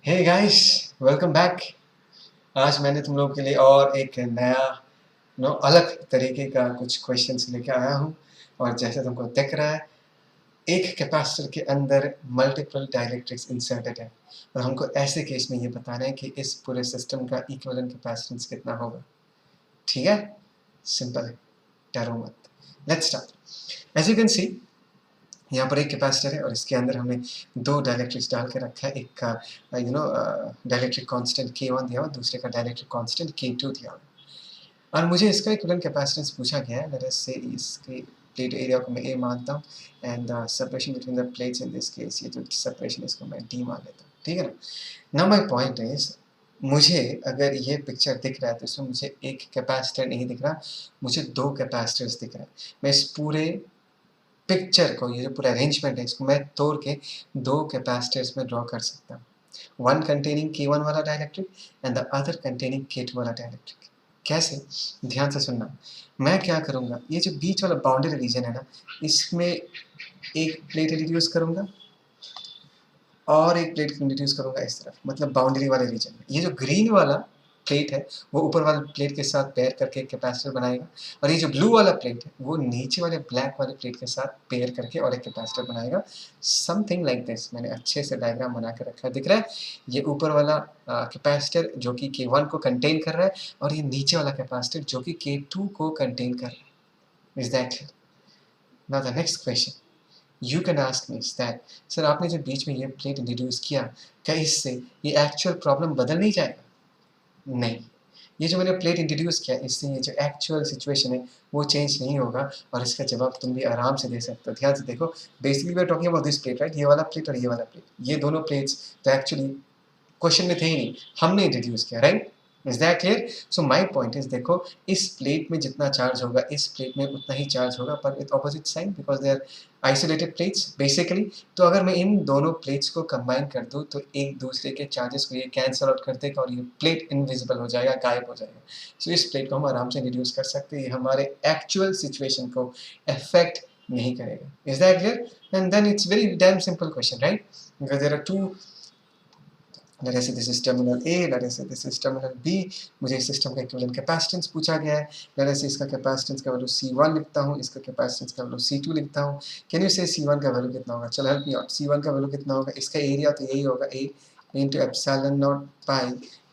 Hey guys, welcome back. आज मैंने तुम लोगों के लिए और एक नया अलग तरीके का कुछ क्वेश्चंस लेके आया हूँ। और जैसे तुमको दिख रहा है, एक कैपेसिटर के अंदर मल्टीपल डाइलेक्ट्रिक्स इंसर्टेड है और हमको ऐसे केस में ये बताना है कि इस पूरे सिस्टम का इक्विवेलेंट कैपेसिटेंस कितना होगा। ठीक है, सिंपल है, डरो मत। Let's start. As you can see, यहाँ पर एक कैपेसिटर है और इसके अंदर हमने दो डाइलेक्ट्रिक्स डाल के रखा है। एक का डाइलेक्ट्रिक कांस्टेंट K1 दिया हुआ, दूसरे का डाइलेक्ट्रिक कांस्टेंट K2 दिया हुआ। और मुझे इसका इक्विवेलेंट कैपेसिटेंस पूछा गया है। लेट अस से इसके प्लेट एरिया को मैं A मानता हूँ and separation between the plates in this case, ये जो सेपरेशन इसको मैं D मान लेता हूँ। ठीक है ना। नाउ माय पॉइंट इज, मुझे अगर ये पिक्चर दिख रहा है तो इसमें मुझे एक कैपेसिटर नहीं दिख रहा, मुझे दो कैपेसिटर्स दिख रहा है। मैं इस पूरे पिक्चर को, ये जो पूरा अरेंजमेंट है, इसको मैं तोड़ के दो कैपेसिटर्स में ड्रॉ कर सकता हूँ। वन कंटेनिंग K1 वाला dielectric and the other containing K2 वाला डाइलेक्ट्रिक। कैसे? ध्यान से सुनना। मैं क्या करूँगा, ये जो बीच वाला बाउंड्री रीजन है ना, इसमें एक प्लेट इंट्रोड्यूस करूँगा और एक प्लेट इंट्रोड्यूस करूँगा इस तरफ, मतलब बाउंड्री वाले रीजन में। ये जो ग्रीन वाला प्लेट है वो ऊपर वाले प्लेट के साथ पेयर करके एक कैपेसिटर बनाएगा, और ये जो ब्लू वाला प्लेट है वो नीचे वाले ब्लैक वाले प्लेट के साथ पेयर करके और एक कैपेसिटर बनाएगा। Something like this. मैंने अच्छे से डायग्राम बना के रखा है, दिख रहा है? ये ऊपर वाला कैपेसिटर जो कि K1 को कंटेन कर रहा है, और ये नीचे वाला कैपेसिटर जो कि K2 को कंटेन कर रहा है। Is that clear? Now the next question you can ask me is that, sir आपने जो बीच में ये प्लेट इंट्रोड्यूस किया, क्या इससे ये एक्चुअल प्रॉब्लम बदल नहीं जाएगा? नहीं, ये जो मैंने प्लेट इंट्रोड्यूस किया, इससे ये जो एक्चुअल सिचुएशन है वो चेंज नहीं होगा। और इसका जवाब तुम भी आराम से दे सकते हो। ध्यान से देखो, basically we are talking about this plate, right? ये वाला प्लेट और ये वाला प्लेट, ये दोनों प्लेट्स तो एक्चुअली क्वेश्चन में थे ही नहीं, हमने इंट्रोड्यूस किया, right? Is that clear? So my point is, देखो इस प्लेट में जितना चार्ज होगा इस प्लेट में उतना ही चार्ज होगा, पर with opposite sign, because they are isolated plates basically. तो अगर मैं इन दोनों प्लेट्स को कंबाइन कर दूं तो एक दूसरे के चार्जेस को ये कैंसल आउट कर देगा और ये प्लेट इनविजिबल हो जाएगा, गायब हो जाएगा। सो इस प्लेट को हम आराम से रिड्यूस कर सकते हैं, ये हमारे एक्चुअल सिचुएशन को अफेक्ट नहीं करेगा। Is that clear? And then it's very damn simple question, right? Because there are two, let us say this is terminal A, let us say this is terminal B। मुझे इस system का equivalent capacitance पूछा गया है। let us say इसका capacitance का value C1 लिखता हूँ, इसका कैपेसिटेंस का वैल्यू C2 लिखता हूँ। कैन यू से C1 का वैल्यू कितना होगा? चलो हेल्प मी आउट। C1 का वैल्यू कितना होगा? इसका एरिया तो यही होगा, A into epsilon naught pi।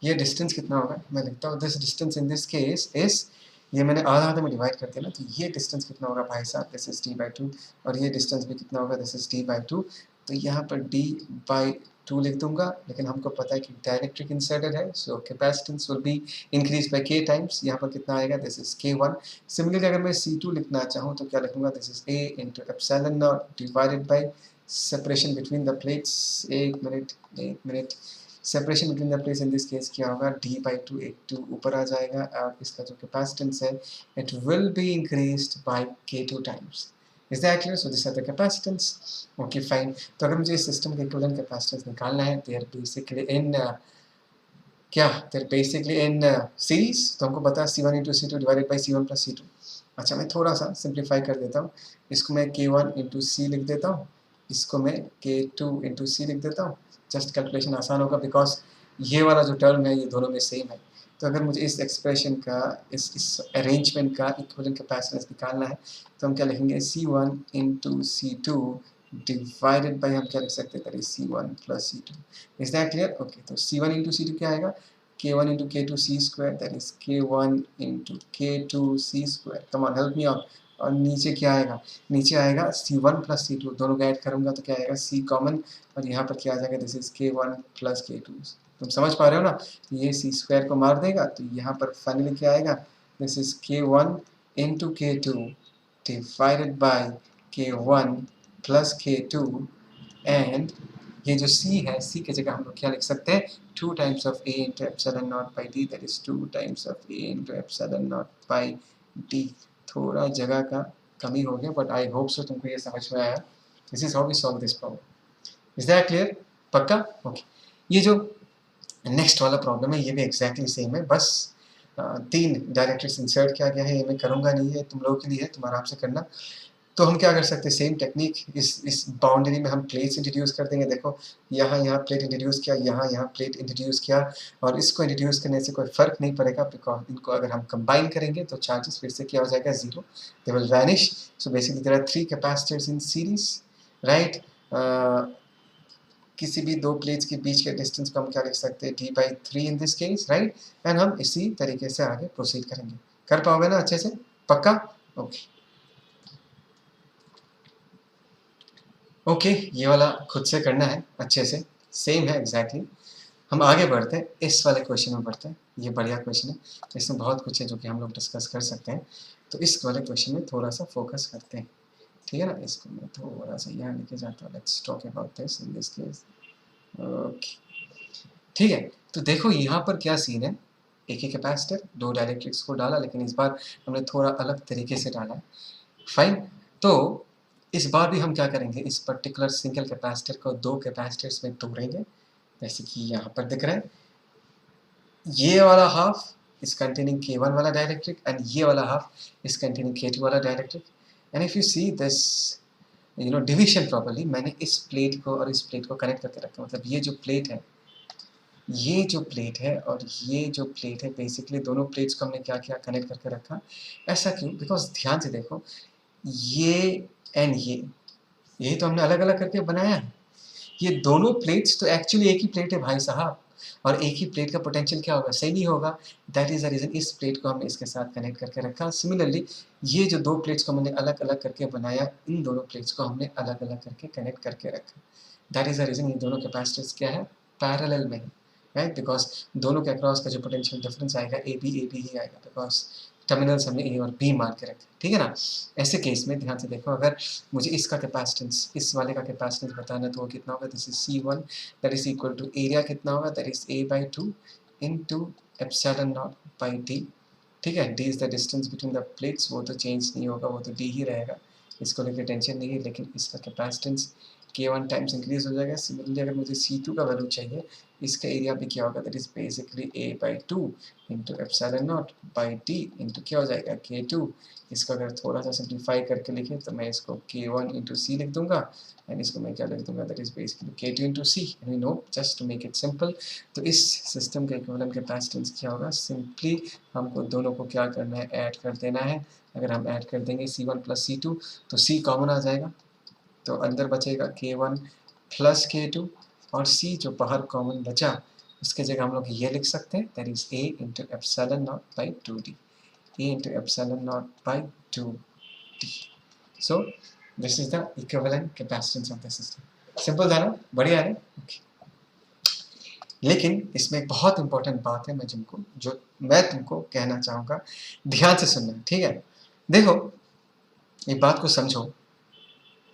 ये डिस्टेंस कितना होगा? मैं लिखता हूँ this distance in this case is, ये मैंने आधा आधा में डिवाइड कर दिया ना, तो ये डिस्टेंस कितना होगा भाई साहब? This is d/2। और ये डिस्टेंस भी कितना होगा? This is d/2। तो यहाँ पर d/2 लिख दूंगा, लेकिन हमको पता है कि डाइलेक्ट्रिक इंसर्टेड है, so capacitance will be increase by k times. यहाँ पर कितना आएगा? This is K1। सिमिलरली अगर मैं C2 लिखना चाहूँ तो क्या लिखूंगा? This is A into epsilon naught divided by separation between the plates. एक minute, separation between the plates in this case क्या होगा? d/2, एक 2 ऊपर आ जाएगा, और इसका जो कैपेसिटेंस है it will be increased by K2 times. Is that clear? So these are the capacitance. Okay, fine. तो अगर मुझे इस सिस्टम के इक्विवेलेंट कैपेसिटेंस निकालना है, they are basically in क्या? they are basically in series। तो हमको पता है C1 into C2 divided by C1 plus C2। अच्छा, मैं थोड़ा सा सिंप्लीफाई कर देता हूँ। इसको मैं K1 into C लिख देता हूँ, इसको मैं K2 into C लिख देता हूँ। जस्ट कैलकुलेशन आसान होगा, बिकॉज ये वाला जो टर्म है ये दोनों में सेम है। तो अगर मुझे इस एक्सप्रेशन का, इस अरेंजमेंट का इक्विवेलेंट कैपेसिटेंस निकालना है, तो हम क्या लिखेंगे? C1 into C2 divided by, हम क्या लिख सकते हैं? C1 plus C2। Is that clear? Okay, तो C1 into C2 क्या आएगा? K1 into K2 C square, that is K1 into K2 C square। come on, help me out। और नीचे क्या आएगा? नीचे आएगा C1 plus C2, दोनों का ऐड करूंगा तो क्या आएगा? C कॉमन, और यहाँ पर क्या आ जाएगा? This is K1 plus K2। तुम समझ पा रहे हो ना? ये C स्क्वायर को मार देगा, तो यहाँ पर फाइनली क्या आएगा? This is K1 into K2 divided by K1 plus K2। And ये जो C है, C की जगह हम लोग क्या लिख सकते हैं? 2 times of A into epsilon naught by D, that is 2 times of A into epsilon naught by D। थोड़ा जगह का कमी हो गया, बट आई होप सो तुमको ये समझ में आया। This is how we solve this problem. Is that clear? पक्का? ओके। ये जो नेक्स्ट वाला प्रॉब्लम है ये भी एग्जैक्टली सेम है, बस 3 डायरेक्ट्रिक्स इंसर्ट किया गया है। ये मैं करूँगा नहीं, है तुम लोगों के लिए है, तुम आराम से करना। तो हम क्या कर सकते हैं, सेम टेक्निक इस बाउंड्री में हम प्लेट्स इंट्रोड्यूस कर देंगे। देखो यहाँ प्लेट इंट्रोड्यूस किया, यहाँ प्लेट इंट्रोड्यूस किया, और इसको इंट्रोड्यूस करने से कोई फ़र्क नहीं पड़ेगा, बिकॉज इनको अगर हम कंबाइन करेंगे तो चार्जेस फिर से क्या हो जाएगा, zero, they will vanish. So basically there are 3 capacitors in series, right. किसी भी दो प्लेट्स के बीच के डिस्टेंस को हम क्या लिख सकते हैं, d/3 in this case, right. And हम इसी तरीके से आगे प्रोसीड करेंगे। कर पाओगे ना अच्छे से, पक्का? ओके ओके, ये वाला खुद से करना है अच्छे से, सेम है एग्जैक्टली। हम आगे बढ़ते हैं, इस वाले क्वेश्चन में बढ़ते हैं। ये बढ़िया क्वेश्चन है, इसमें बहुत कुछ है जो कि हम लोग डिस्कस कर सकते हैं। तो इस वाले क्वेश्चन में थोड़ा सा फोकस करते हैं, ठीक है ना। इसको मैं थोड़ा सा यहाँ लेके जाता हूँ। Let's talk about this in this case. Okay, ठीक है। तो देखो यहाँ पर क्या सीन है, एक ही कैपेसिटर, दो डायरेक्ट्रिक्स को डाला, लेकिन इस बार हमने थोड़ा अलग तरीके से डाला है। फाइन। तो इस बार भी हम क्या करेंगे, इस पर्टिकुलर सिंगल कैपेसिटर को दो कैपेसिटर्स में तोड़ेंगे, जैसे कि यहाँ पर दिख रहा है। ये वाला हाफ इज कंटेनिंग K1 वाला डायरेक्ट्रिक, एंड ये वाला हाफ इज कंटेनिंग K2 वाला डायरेक्ट्रिक। And if you see this division properly, मैंने इस प्लेट को और इस प्लेट को कनेक्ट करके रखा। मतलब ये जो प्लेट है, ये जो प्लेट है और ये जो प्लेट है, बेसिकली दोनों प्लेट्स को हमने क्या किया, कनेक्ट करके रखा। ऐसा क्यों? बिकॉज ध्यान से देखो, ये एंड ये तो हमने अलग अलग करके बनाया है। ये दोनों प्लेट्स तो एक्चुअली एक ही प्लेट है भाई साहब, और एक ही प्लेट का पोटेंशियल क्या होगा, सेम ही होगा। दैट इज द रीजन इस प्लेट को हमने इसके साथ कनेक्ट करके रखा। सिमिलरली ये जो दो प्लेट्स को हमने अलग अलग करके बनाया, इन दोनों प्लेट्स को हमने अलग अलग करके कनेक्ट करके रखा। दैट इज द रीजन ये दोनों कैपेसिटर्स क्या है, पैरेलल में है, राइट। बिकॉज दोनों के अक्रॉस का जो पोटेंशियल डिफरेंस आएगा, ए बी ही आएगा, बिकॉज टर्मिनल्स हमने ए और बी मान के रखे, ठीक है ना। ऐसे केस में ध्यान से देखो, अगर मुझे इसका कैपेसिटेंस, इस वाले का कैपेसिटेंस बताना, तो वो कितना होगा, this is C1, that is equal to area कितना होगा, that is A/2 into epsilon naught by d, ठीक है। d is the distance between the plates, वो तो चेंज नहीं होगा, वो तो d ही रहेगा, इसको लेकर टेंशन नहीं है। लेकिन इसका कैपेसिटेंस K1 टाइम्स इंक्रीज हो जाएगा। सिमिलरली अगर मुझे C2 का वैल्यू चाहिए, इसका एरिया भी क्या होगा, that is basically A/2 into epsilon naught by d into क्या हो जाएगा, K2। इसको अगर थोड़ा सा सिंप्लीफाई करके लिखें तो मैं इसको K1 इंटू सी लिख दूंगा, एंड इसको मैं क्या लिख दूंगा, that is basically K2 into C, and we know just to make it simple. तो इस सिस्टम का इक्विवेलेंट कैपेसिटेंस क्या होगा, सिंपली हमको दोनों को क्या करना है, ऐड कर देना है। अगर हम ऐड कर देंगे C1 प्लस C2, तो C कॉमन आ जाएगा, तो अंदर बचेगा K1 प्लस K2, और C जो बाहर कॉमन बचा, उसके जगह हम लोग ये लिख सकते हैं, that is A into epsilon naught by 2d, A into epsilon naught by 2d. So this is the equivalent capacitance of the system. Simple था ना, बढ़िया है ना। okay. लेकिन इसमें एक बहुत इंपॉर्टेंट बात है, जो मैं तुमको कहना चाहूँगा, ध्यान से सुनना, ठीक है। देखो एक बात को समझो,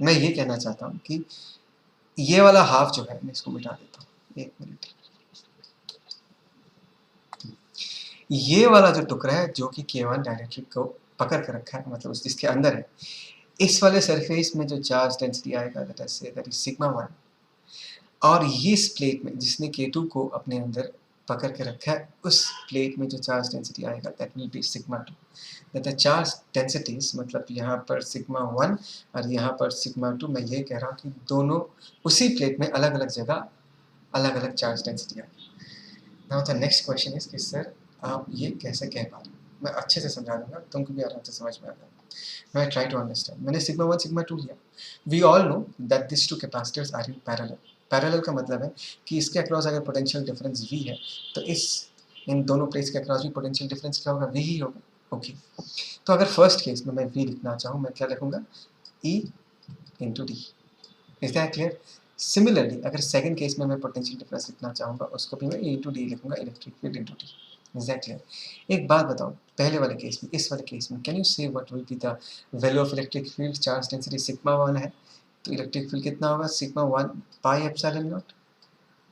मैं ये कहना चाहता हूँ कि ये वाला हाफ जो है, मैं इसको मिटा देता हूँ, एक मिनट। ये वाला जो टुकड़ा है जो कि K1 डायरेक्ट्रिक को पकड़ कर रखा है, मतलब इसके अंदर है, इस वाले सरफेस में जो चार्ज डेंसिटी आएगा, दैट इज सिग्मा 1, और ये इस प्लेट में जिसने K2 को अपने अंदर पकड़ के रखा है, उस प्लेट में जो चार्ज डेंसिटी आएगा, that will be sigma 2। That the charge densities, मतलब यहाँ पर सिग्मा 1 और यहाँ पर सिग्मा 2, मैं ये कह रहा हूँ कि दोनों उसी प्लेट में अलग अलग जगह अलग अलग चार्ज डेंसिटी आएगी। Now the next question is कि सर आप ये कैसे कह पा रहे हो। मैं अच्छे से समझा दूंगा, तुमको भी आराम से समझ में आ जाएगा। मैं ट्राई टू अंडरस्टैंड। मैंने सिग्मा 1 सिग्मा 2 लिया। We all know that this two capacitors are in parallel. Parallel का मतलब है कि इसके अक्रॉस अगर पोटेंशियल डिफरेंस V है, तो इन दोनों प्लेट्स के अक्रॉस भी पोटेंशियल डिफरेंस क्या होगा, V ही होगा। ओके, तो अगर फर्स्ट केस में मैं V लिखना चाहूँ, मैं क्या लिखूंगा, E into D. Is that clear? Similarly अगर सेकंड केस में मैं पोटेंशियल डिफरेंस लिखना चाहूँगा, उसको भी मैं E इंटू डी लिखूंगा, electric field into D. Is that clear? एक बात बताओ, पहले वाले केस में, इस वाले केस में, कैन यू से what will be the value of electric field? Charge density sigma 1 है, तो इलेक्ट्रिक फील्ड कितना होगा, sigma 1 pi epsilon not.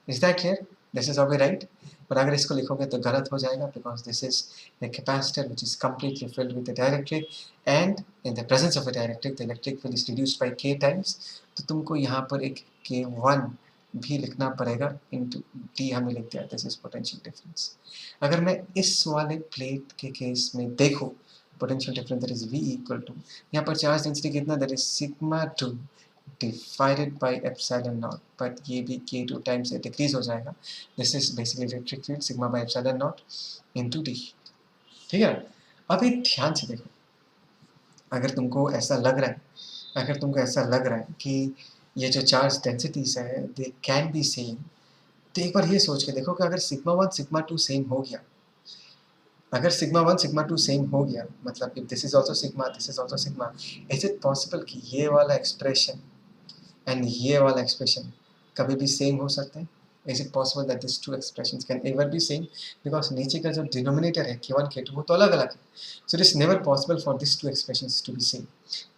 Is that clear? This is ऑलवे right. पर अगर इसको लिखोगे तो गलत हो जाएगा, because this is a capacitor which is completely filled with a dielectric, and in the presence of a dielectric the electric field is reduced by k times। तो तुमको यहाँ पर एक K1 भी लिखना पड़ेगा, इंटू डी हमने लिख दिया, दिस इज पोटेंशियल डिफरेंस। अगर मैं इस वाले प्लेट के केस में देखो, potential difference that is V equal to, यहाँ पर चार्ज डेंसिटी कितना, that is sigma 2 divided by epsilon naught, but ये भी K2 टाइम से डिक्रीज हो जाएगा. This is basically electric field sigma by epsilon naught into D. ठीक है. अभी ध्यान से देखो, अगर तुमको ऐसा लग रहा है, अगर तुमको ऐसा लग रहा है कि ये जो चार्ज डेंसिटीज है दे कैन बी सेम, तो एक बार ये सोच के देखो कि अगर सिग्मा 1 सिग्मा 2 सेम हो गया, अगर सिग्मा 1 सिग्मा 2 सेम हो गया, मतलब if this is also sigma, this is also sigma, is it possible कि ये वाला एक्सप्रेशन एंड ये वाला एक्सप्रेशन कभी भी सेम हो सकते हैं? Is it possible that this two expressions can ever be same? Because नीचे का जो डिनोमिनेटर है K1 K2 वो तो अलग अलग है, so it is never possible for this two expressions to be same.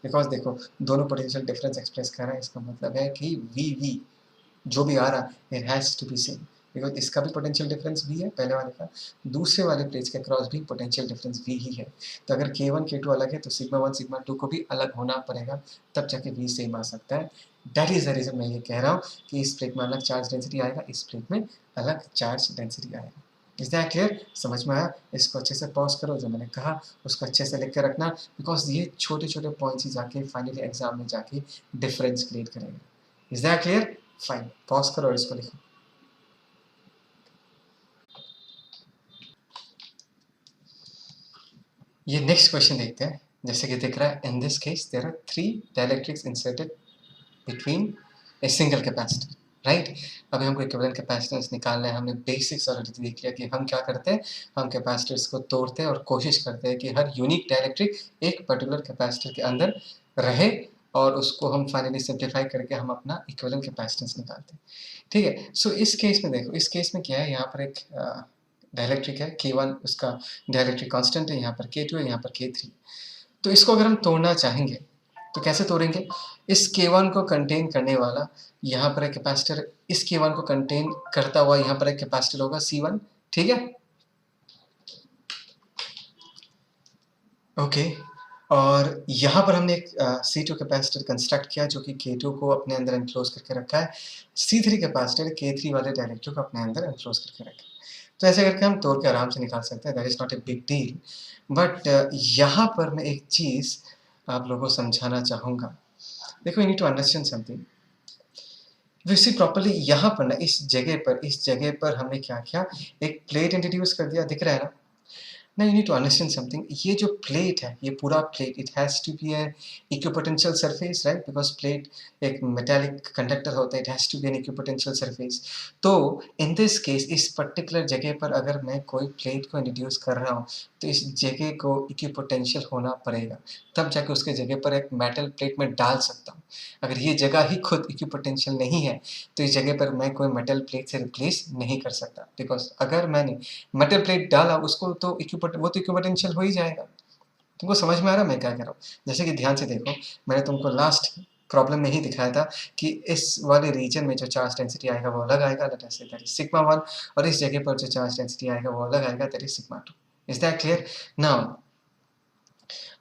Because देखो दोनों पोटेंशियल डिफरेंस एक्सप्रेस कर रहे हैं, इसका मतलब है कि V जो भी आ रहा है it has to be same, because इसका भी पोटेंशियल डिफरेंस V है पहले वाले का, दूसरे वाले प्लेट्स के क्रॉस भी पोटेंशियल डिफरेंस V ही है. तो अगर K1 K2 अलग है तो सिग्मा 1 सिग्मा 2 को भी अलग होना पड़ेगा, तब जाके V सेम आ सकता है. दैट इज द रीजन मैं ये कह रहा हूँ कि इस प्लेट में अलग चार्ज डेंसिटी आएगा, इस प्लेट में अलग चार्ज डेंसिटी आएगा. Is that clear? समझ में आया? इसको अच्छे से पॉज करो, जो मैंने कहा उसको अच्छे से लिख के रखना, बिकॉज ये छोटे छोटे पॉइंट्स ही जाके फाइनली एग्जाम में जाके डिफरेंस क्रिएट करेंगे. Is that clear? Fine, pause करो और इसको लिखो. ये नेक्स्ट क्वेश्चन देखते हैं. जैसे कि दिख रहा है, in this case there are 3 dielectrics inserted between a single capacitor, right. अभी हमको इक्विवेलेंट कैपेसिटेंस निकालना है. हमने बेसिक्स ऑलरेडी देख लिया कि हम क्या करते हैं, हम कैपेसिटर्स को तोड़ते हैं और कोशिश करते हैं कि हर यूनिक डाइलेक्ट्रिक एक पर्टिकुलर कैपेसिटर के अंदर रहे, और उसको हम फाइनली सिंप्लीफाई करके हम अपना इक्विवेलेंट कैपेसिटेंस निकालते हैं. ठीक है. सो इस केस में देखो, इस केस में क्या है, यहाँ पर एक डाइलेक्ट्रिक है K1, उसका डाइलेक्ट्रिक कांस्टेंट है, यहाँ पर K2 है, यहाँ पर K3. तो इसको अगर हम तोड़ना चाहेंगे तो कैसे तोड़ेंगे? इस K1 को कंटेन करने वाला यहाँ पर एक कैपेसिटर, इस K1 को कंटेन करता हुआ यहाँ पर एक कैपेसिटर होगा C1. ठीक है. ओके. और यहाँ पर हमने एक C2 कैपेसिटर कंस्ट्रक्ट किया जो कि K2 को अपने अंदर एनक्लोज करके रखा है. C3 कैपेसिटर K3 वाले डाइलेक्ट्रिक को अपने अंदर एनक्लोज करके रखा है. तो ऐसे करके हम तोड़ के आराम से निकाल सकते हैं. That is not a big deal. But यहाँ पर मैं एक चीज़ आप लोगों को समझाना चाहूँगा. देखो, you need to understand something. We see properly यहाँ पर ना, इस जगह पर हमने क्या किया, एक प्लेट इंट्रोड्यूस कर दिया. दिख रहा है ना? Now you need to understand something. ये जो प्लेट है, ये पूरा plate, it has to be an equipotential surface, right? Because plate एक मेटालिक कंडक्टर होता है, it has to be an equipotential surface. तो in this case, इस पर्टिकुलर जगह पर अगर मैं कोई प्लेट को इंट्रोड्यूस कर रहा हूँ, तो इस जगह को इक्विपोटेंशियल होना पड़ेगा, तब जाके उसके जगह पर एक मेटल प्लेट में डाल सकता हूँ. अगर ये जगह ही खुद इक्विपोटेंशियल नहीं है, तो इस जगह पर मैं कोई मेटल प्लेट से रिप्लेस नहीं कर सकता. बिकॉज अगर मैंने मेटल प्लेट डाला, उसको तो वो तो इक्विपोटेंशियल हो ही जाएगा. तुमको समझ में आ रहा है मैं क्या कह रहा हूँ? जैसे कि ध्यान से देखो, मैंने तुमको लास्ट प्रॉब्लम में ही दिखाया था कि इस वाले रीजन में जो चार्ज डेंसिटी आएगा वो अलग आएगा, दैट इज सिग्मा 1, और इस जगह पर जो चार्ज डेंसिटी आएगा वो अलग आएगा, that is sigma 2. Is that clear? Now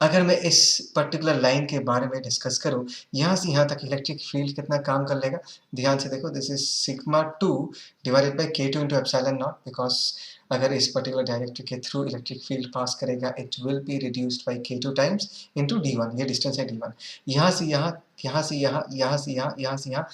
अगर मैं इस पर्टिकुलर लाइन के बारे में डिस्कस करूं, यहाँ से यहाँ तक इलेक्ट्रिक फील्ड कितना काम कर लेगा, ध्यान से देखो. This is sigma 2 divided by K2 into epsilon not, because अगर इस पर्टिकुलर डायरेक्ट्रिक के थ्रू इलेक्ट्रिक फील्ड पास करेगा, it will be reduced by K2 times into D1. ये डिस्टेंस है D1. यहाँ से यहाँ, यहाँ से यहाँ, यहाँ से यहाँ, यहाँ से यहाँ,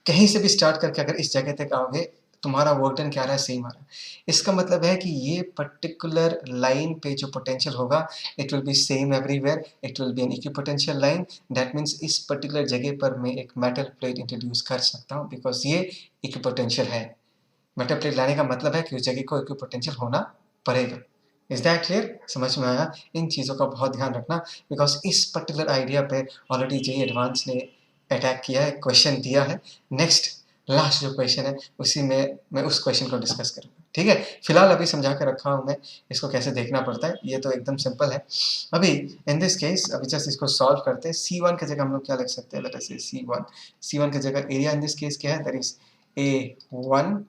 कहीं से भी स्टार्ट करके अगर इस जगह तक आओगे, तुम्हारा वर्क डन क्या आ रहा है, सेम आ रहा है. इसका मतलब है कि ये पर्टिकुलर लाइन पे जो पोटेंशियल होगा, it will be same everywhere, it will be an equipotential line. That means इस पर्टिकुलर जगह पर मैं एक मेटल प्लेट इंट्रोड्यूस कर सकता हूँ, बिकॉज ये इक्विपोटेंशियल है. मेटल प्लेट लाने का मतलब है कि उस जगह को इक्विपोटेंशियल होना पड़ेगा. Is that clear? समझ में आया? इन चीज़ों का बहुत ध्यान रखना, बिकॉज इस पर्टिकुलर आइडिया पे ऑलरेडी JEE एडवांस ने अटैक किया है, क्वेश्चन दिया है. नेक्स्ट लास्ट जो क्वेश्चन है उसी में मैं उस क्वेश्चन को डिस्कस करूँगा. ठीक है. फिलहाल अभी समझा कर रखा हूँ मैं, इसको कैसे देखना पड़ता है. ये तो एकदम सिंपल है. अभी इन दिस केस अभी जस्ट इसको सॉल्व करते हैं. C1 की जगह हम लोग क्या लिख सकते हैं, लेट अस से C1 की जगह एरिया इन दिस केस क्या है, that is A1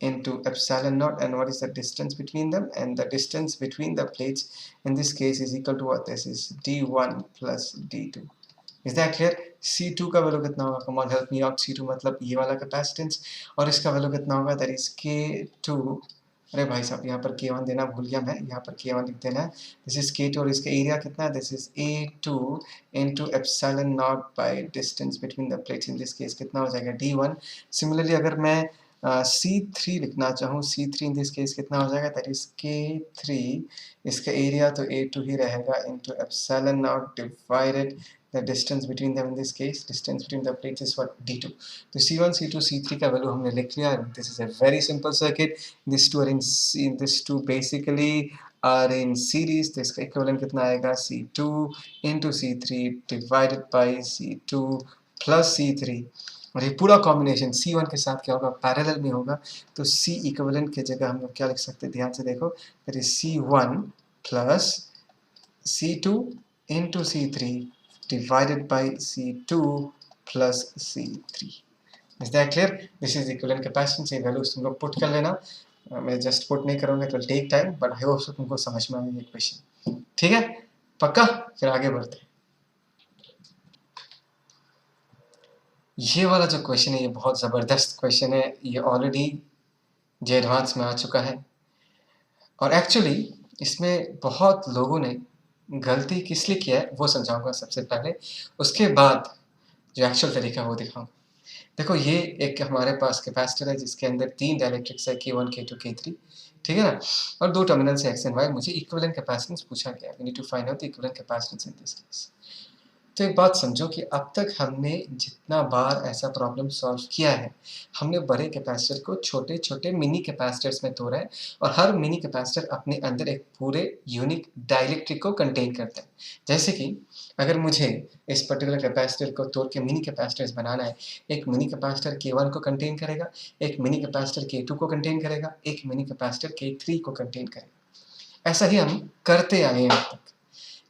into epsilon naught, and what is the distance between them, and the distance between the plates in this case is equal to what, this is D1 plus D2. Is that clear? C2 का value कितना होगा, come on help me out. C2 मतलब ये वाला capacitance, और इसका value कितना होगा, that is K2 अरे भाई साहब, यहाँ पर K1 देना भूल गया मैं, यहाँ पर K1 लिख देना है। दिस इज K2 और इसका एरिया कितना है, this is A2 into epsilon naught by distance between the plates, in this case कितना हो जाएगा D1। सिमिलरली अगर मैं C3 लिखना चाहूँ, C3 इन दिस केस कितना हो जाएगा, दैट इज K3, इसका एरिया तो A2 ही रहेगा into epsilon not divided the distance between them, in this case distance between the plates is what, D2। तो C1 C2 C3 का वैल्यू हमने लिख लिया। This is a very simple circuit, these two are these two basically are in series, तो इसका equivalent कितना आएगा, C2 into C3 divided by C2 plus C3। और ये पूरा कॉम्बिनेशन C1 के साथ क्या होगा, पैरेलल में होगा, तो C इक्विवेलेंट की जगह हम लोग क्या लिख सकते हैं, ध्यान से देखो, that is C1 plus C2 into C3 divided by C2 plus C3। Is that clear? This is equivalent capacitance। ये वैल्यूज तुम लोग पुट कर लेना, मैं जस्ट पुट नहीं करूँगा, it will take time, but I hope तुमको समझ में आएगा ये क्वेश्चन। ठीक है, पक्का? फिर आगे बढ़ते हैं। ये वाला जो क्वेश्चन है ये बहुत ज़बरदस्त क्वेश्चन है, ये ऑलरेडी जे एडवांस में आ चुका है, और एक्चुअली इसमें बहुत लोगों ने गलती किस लिए किया है वो समझाऊंगा सबसे पहले, उसके बाद जो एक्चुअल तरीका है वो दिखाऊंगा। देखो, ये एक हमारे पास कैपेसिटर है जिसके अंदर 3 डाइलेक्ट्रिक्स है, K1 K2 K3, ठीक है ना, और 2 टर्मिनल्स है X एंड Y। मुझे इक्विवेलेंट कैपेसिटेंस पूछा गया, we need to find out the equivalent capacitance in this case. तो एक बात समझो कि अब तक हमने जितना बार ऐसा प्रॉब्लम सॉल्व किया है, हमने बड़े कैपेसिटर को छोटे छोटे मिनी कैपेसिटर्स में तोड़ा है, और हर मिनी कैपेसिटर अपने अंदर एक पूरे यूनिक डाइलेक्ट्रिक को कंटेन करता है। जैसे कि अगर मुझे इस पर्टिकुलर कैपेसिटर को तोड़ के मिनी कैपेसिटर्स बनाना है, एक मिनी कैपेसिटर K1 को कंटेन करेगा, एक मिनी कैपेसिटर K2 को कंटेन करेगा, एक मिनी कैपेसिटर K3 को कंटेन करेगा। ऐसा ही हम करते आए हैं अब तक।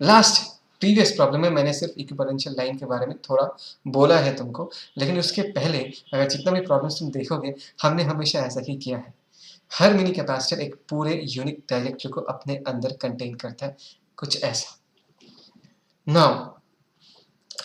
लास्ट प्रीवियस प्रॉब्लम में मैंने सिर्फ इक्विपोटेंशियल लाइन के बारे में थोड़ा बोला है तुमको, लेकिन उसके पहले अगर जितना भी प्रॉब्लम्स तुम देखोगे, हमने हमेशा ऐसा ही किया है। हर मिनी कैपेसिटर एक पूरे यूनिक डाइलेक्ट्रिक को अपने अंदर कंटेन करता है, कुछ ऐसा। नाउ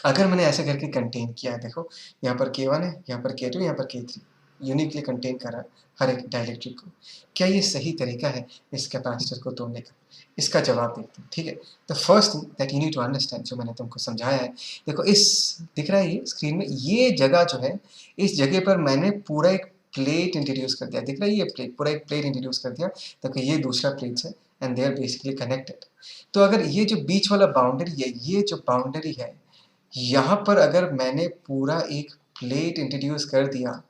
अगर मैंने ऐसे करके कंटेन किया है, देखो यहाँ पर K1 है, यहाँ पर K2, यहाँ पर K3, यूनिकली कंटेन कर रहा है हर एक डाइलेक्ट्रिक को। क्या ये सही तरीका है इस कैपेसिटर को तोड़ने का? इसका जवाब देखते हैं, ठीक है। The first thing that you need to understand, जो मैंने तुमको समझाया है, देखो इस दिख रहा है ये स्क्रीन में, ये जगह जो है, इस जगह पर मैंने पूरा एक प्लेट इंट्रोड्यूस कर दिया। दिख रहा है ये प्लेट, पूरा एक प्लेट इंट्रोड्यूस कर दिया, देखो ये दूसरा प्लेट है and they are basically connected. तो अगर ये जो बीच वाला बाउंड्री है, ये जो बाउंड्री है, यहाँ पर अगर मैंने पूरा एक प्लेट इंट्रोड्यूस कर दिया,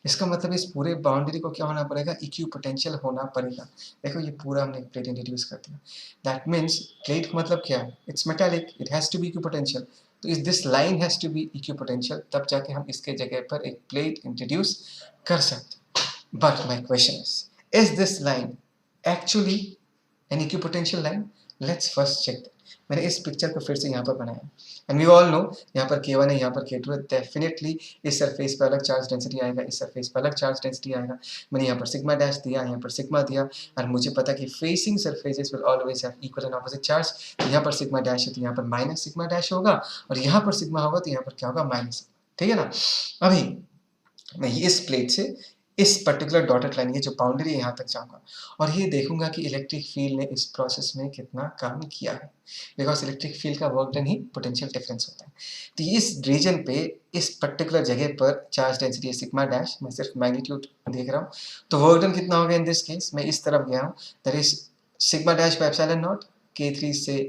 इसका मतलब इस पूरे बाउंड्री को क्या होना पड़ेगा, इक्विपोटेंशियल होना पड़ेगा। देखो ये पूरा हमने प्लेट इंट्रोड्यूस कर दिया, दैट मीन्स प्लेट का मतलब क्या है, it's metallic, it has to be equipotential. तो इस this line has to be equipotential, तब जाके हम इसके जगह पर एक प्लेट इंट्रोड्यूस कर सकते। But my question is this line actually an equipotential line? Let's first check. मैंने इस पिक्चर को फिर से यहाँ पर बनाया, एंड वी ऑल नो यहाँ पर K1 है, यहाँ पर K2 है, डेफिनेटली इस सरफेस पर अलग चार्ज डेंसिटी आएगा, इस सरफेस पर अलग चार्ज डेंसिटी आएगा। मैंने यहाँ पर सिग्मा डैश दिया, यहाँ पर सिग्मा दिया, और मुझे पता कि facing surfaces will always have equal and opposite charge. तो यहाँ पर सिग्मा डैश है तो यहाँ पर माइनस सिग्मा डैश होगा, और यहाँ पर सिग्मा होगा तो यहाँ पर क्या होगा, माइनस सिग्मा, ठीक है ना। अभी मैं इस प्लेट से इस पर्टिकुलर डॉटेड लाइन, ये जो बाउंड्री है, यहाँ तक जाऊँगा, और ये देखूंगा कि इलेक्ट्रिक फील्ड ने इस प्रोसेस में कितना काम किया है, बिकॉज इलेक्ट्रिक फील्ड का वर्क डन ही पोटेंशियल डिफरेंस होता है। तो इस रीजन पे, इस पर्टिकुलर जगह पर चार्ज डेंसिटी है सिग्मा डैश, मैं सिर्फ मैग्नीट्यूड देख रहा हूँ, तो वर्क डन कितना हो गया इन दिस केस, मैं इस तरफ गया हूँ, that is sigma dash by epsilon not, K3 से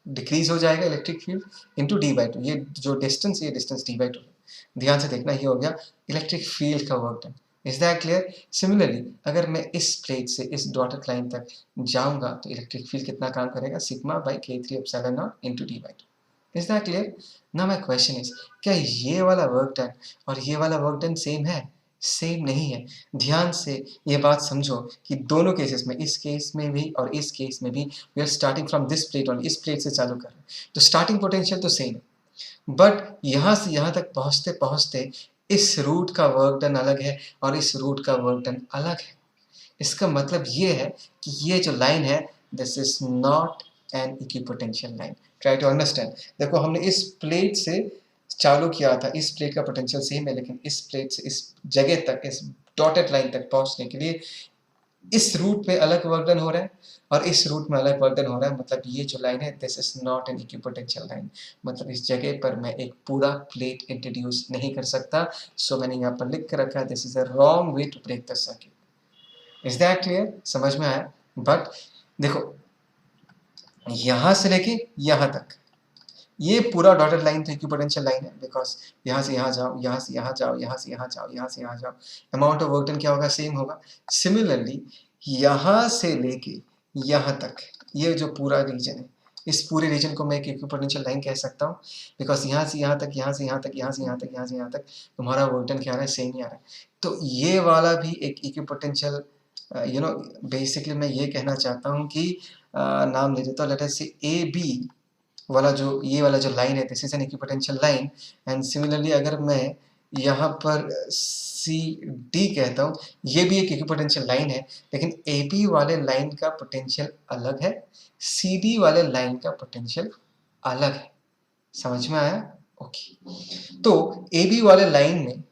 डिक्रीज हो जाएगा इलेक्ट्रिक फील्ड इंटू D/2, ये जो डिस्टेंस, ये डिस्टेंस D/2, ध्यान से देखना, ये हो गया इलेक्ट्रिक फील्ड का work done. Is that clear? Similarly अगर मैं इस प्लेट से इस डॉटेड लाइन तक जाऊंगा तो इलेक्ट्रिक फील्ड कितना काम करेगा, sigma by K3 epsilon not into D/2। Is that clear? Now my question is, क्या ये वाला वर्क डन और ये वाला वर्क डन सेम है? सेम नहीं है। ध्यान से ये बात समझो कि दोनों केसेस में, इस केस में भी और इस केस में भी, we are starting from this plate on, इस प्लेट से चालू कर रहे हैं, तो स्टार्टिंग पोटेंशियल तो सेम है, बट यहाँ से यहाँ तक पहुँचते पहुँचते इस रूट का वर्क डन अलग है और इस रूट का वर्क डन अलग है। इसका मतलब ये है कि ये जो लाइन है, this is not an equipotential line. Try to understand. देखो हमने इस प्लेट से चालू किया था, इस प्लेट का पोटेंशियल सेम है, लेकिन इस प्लेट से इस जगह तक, इस डॉटेड लाइन तक पहुंचने के लिए इस रूट पे अलग वर्क डन हो रहा है और इस रूट में अलग वर्क डन हो रहा है, मतलब ये जो लाइन है this is not an equipotential line, मतलब इस जगह पर मैं एक पूरा प्लेट इंट्रोड्यूस नहीं कर सकता। सो मैंने यहाँ पर लिख कर रखा है this is a wrong way to break the circuit. Is that clear? समझ में आया? बट देखो यहाँ से लेके यहाँ तक ये पूरा डॉटेड लाइन तो इक्विपोटेंशियल लाइन है, बिकॉज यहाँ से यहाँ जाओ, यहाँ से यहाँ जाओ, यहाँ से यहाँ जाओ, यहाँ से यहाँ जाओ, अमाउंट ऑफ वर्क डन क्या होगा? सेम होगा। सिमिलरली यहाँ से लेके यहाँ तक ये जो पूरा रीजन है, इस पूरे रीजन को मैं एक इक्विपोटेंशियल लाइन कह सकता हूँ, बिकॉज यहाँ से यहाँ तक, यहाँ से यहाँ तक, यहाँ से यहाँ तक, यहाँ से यहाँ तक तुम्हारा वर्क डन क्या आ रहा है? सेम ही आ रहा है। तो ये वाला भी एक इक्विपोटेंशियल, यू नो, बेसिकली मैं ये कहना चाहता हूँ कि नाम ले देता हूँ, लेट अस से ए बी वाला जो ये वाला जो लाइन है this is an equipotential line. And similarly अगर मैं यहाँ पर सी डी कहता हूँ, ये भी एक इक्विपोटेंशियल लाइन है, लेकिन ए बी वाले लाइन का पोटेंशियल अलग है, सी डी वाले लाइन का पोटेंशियल अलग है। समझ में आया? ओके। तो ए बी वाले लाइन में,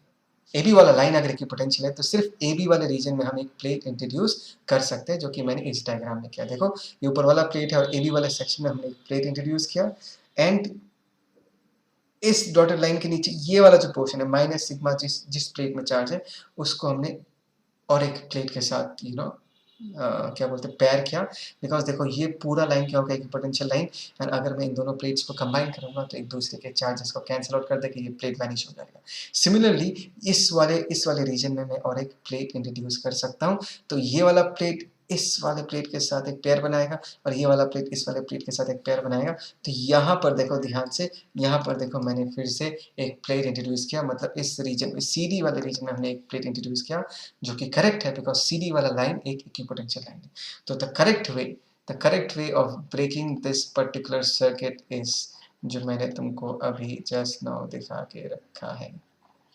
ए बी वाला लाइन अगर इक्विपोटेंशियल है तो सिर्फ ए बी वाले रीजन में हम एक प्लेट इंट्रोड्यूस कर सकते हैं, जो कि मैंने इस डायग्राम में किया। देखो ये ऊपर वाला प्लेट है और ए बी वाले सेक्शन में हमने एक प्लेट इंट्रोड्यूस किया, एंड इस डॉटेड लाइन के नीचे ये वाला जो पोर्शन है माइनस सिग्मा जिस प्लेट में चार्ज है उसको हमने और एक प्लेट के साथ क्या बोलते हैं पैर किया, बिकॉज देखो ये पूरा लाइन क्या होगा? एक पोटेंशियल लाइन, एंड अगर मैं इन दोनों प्लेट्स को कंबाइन करूंगा तो एक दूसरे के चार्जेस को कैंसिल आउट कर देगा, ये प्लेट वैनिश हो जाएगा। सिमिलरली इस वाले रीजन में मैं और एक प्लेट इंट्रोड्यूस कर सकता हूँ, तो ये वाला प्लेट इस वाले प्लेट के साथ एक पेयर बनाएगा और ये वाला प्लेट इस वाले प्लेट के साथ एक पेयर बनाएगा। तो यहाँ पर देखो ध्यान से, यहाँ पर देखो मैंने फिर से एक प्लेट इंट्रोड्यूस किया, मतलब इस रीजन में सी डी वाले रीजन में हमने एक प्लेट इंट्रोड्यूस किया, जो कि करेक्ट है बिकॉज सी डी वाला लाइन एक इक्विपोटेंशियल लाइन है। तो the correct way of breaking this particular circuit is, जो मैंने तुमको अभी जस्ट नाउ दिखा के रखा है,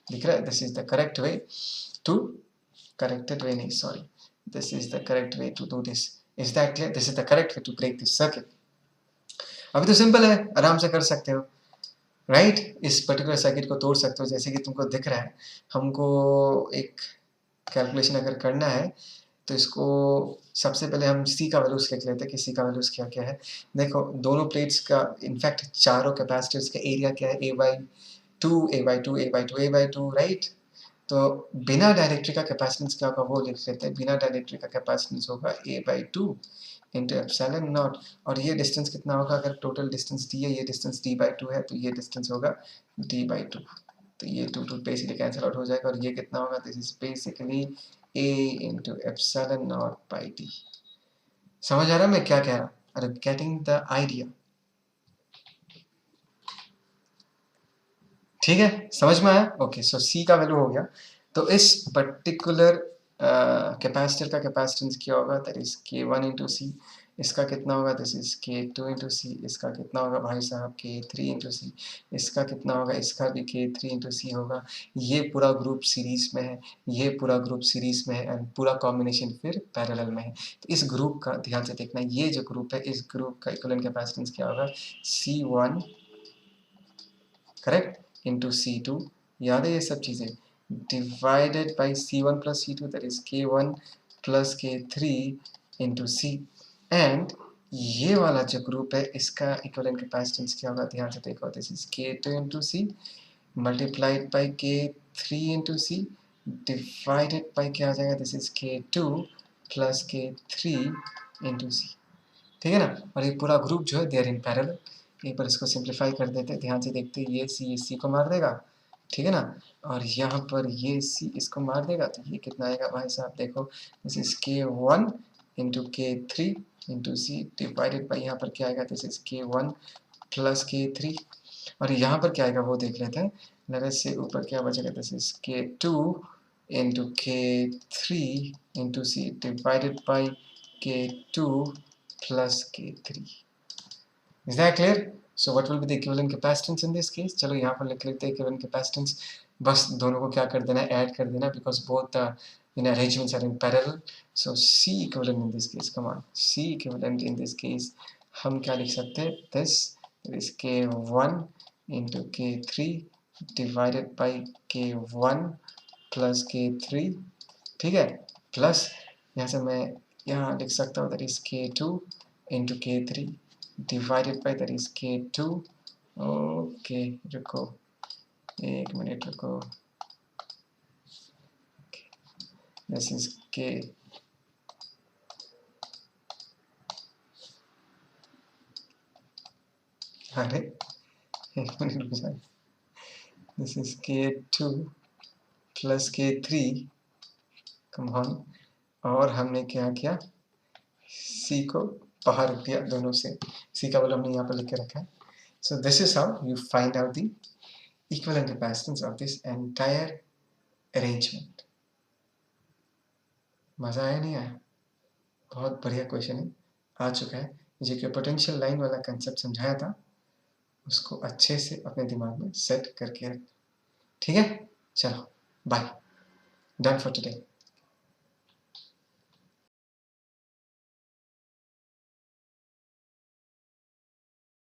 दिख रहा है? This is the correct way to, corrected way नहीं, sorry, this is the correct way to do this. Is that clear? This is the correct way to break this circuit. अभी तो सिंपल है, आराम से कर सकते हो, राइट? इस पर्टिकुलर सर्किट को तोड़ सकते हो, जैसे कि तुमको दिख रहा है। हमको एक कैलकुलेशन अगर करना है तो इसको सबसे पहले हम सी का वैल्यूज लिख लेते हैं कि सी का वैल्यूज क्या क्या है। देखो दोनों प्लेट्स का, इनफैक्ट चारों कैपेसिटर्स का एरिया क्या है? A by two, A by two, A by two, A by two, right? तो बिना डायरेक्ट्री का कैपेसिटेंस क्या होगा वो लिख लेते हैं। बिना डायरेक्ट्री का कैपेसिटेंस होगा A by two into epsilon naught, और ये डिस्टेंस कितना होगा? अगर टोटल डिस्टेंस डी है, ये डिस्टेंस डी बाई टू है, तो ये डिस्टेंस होगा डी बाई टू, तो ये two two basically cancel out हो जाएगा, और ये कितना होगा? This is basically A into epsilon naught by D. समझ आ रहा है मैं क्या कह रहा? Are you getting the idea? ठीक है, समझ में आया? ओके, सो सी का वैल्यू हो गया। तो इस पर्टिकुलर कैपेसिटर का कैपेसिटेंस क्या होगा? दैट इज के वन इंटू सी। इसका कितना होगा? दिस इज के टू इंटू सी। इसका कितना होगा भाई साहब? के थ्री इंटू सी। इसका कितना होगा? इसका भी के थ्री इंटू सी होगा। ये पूरा ग्रुप सीरीज में है, ये पूरा ग्रुप सीरीज में है, एंड पूरा कॉम्बिनेशन फिर पैरेलल में है। तो इस ग्रुप का ध्यान से देखना, ये जो ग्रुप है इस ग्रुप का इक्विवेलेंट कैपेसिटेंस क्या होगा? C1, करेक्ट, इंटू C2, याद है ये सब चीज़ें, divided by C1 plus C2, that is K1 plus K3 into C। And ये वाला जो ग्रुप है इसका इक्विवेलेंट कैपेसिटेंस क्या होगा? ध्यान से देखो, this is K2 into C multiplied by K3 into C divided by क्या आ जाएगा? This is K2 plus K3 into C। ठीक है ना? और ये पूरा ग्रुप जो है दे आर इन पैरेलल। एक बार इसको सिंप्लीफाई कर देते हैं, ध्यान से देखते हैं, ये सी को मार देगा, ठीक है ना? और यहाँ पर ये सी इसको मार देगा, तो ये कितना आएगा भाई साहब? देखो this is K1 into K3 into C divided by यहाँ पर क्या आएगा? This is K1 plus K3, और यहाँ पर क्या आएगा वो देख लेते हैं। लेट से ऊपर क्या बचेगा? This is K2 into K3 into C divided by K2 plus K3. Is that clear? So what will be the equivalent capacitance in this case? चलो यहाँ पर लिख लेते हैं equivalent capacitance, बस दोनों को क्या कर देना है? ऐड कर देना, because both the arrangements are in parallel. So C equivalent in this case, come on, C equivalent in this case हम क्या लिख सकते हैं? This is K1 into K3 divided by K1 plus K3, ठीक है, plus यहाँ से मैं यहाँ लिख सकता हूँ that is K2 into K3 divided by that is K2। Okay रुको, 1 मिनट रुको, दिस इज K, अरे 1 मिनट रुक जाए, this is K2 plus K3, come on, और हमने क्या किया, C को बाहर रख दिया दोनों से, C का वैल्यू हमने यहाँ पर लिख के रखा है। So this is how you find out the equivalent capacitance of this entire arrangement। मजा आया नहीं आया? बहुत बढ़िया क्वेश्चन है, आ चुका है। जो कि पोटेंशियल लाइन वाला कंसेप्ट समझाया था उसको अच्छे से अपने दिमाग में सेट करके रख, ठीक है? चलो बाय, डन फॉर टुडे।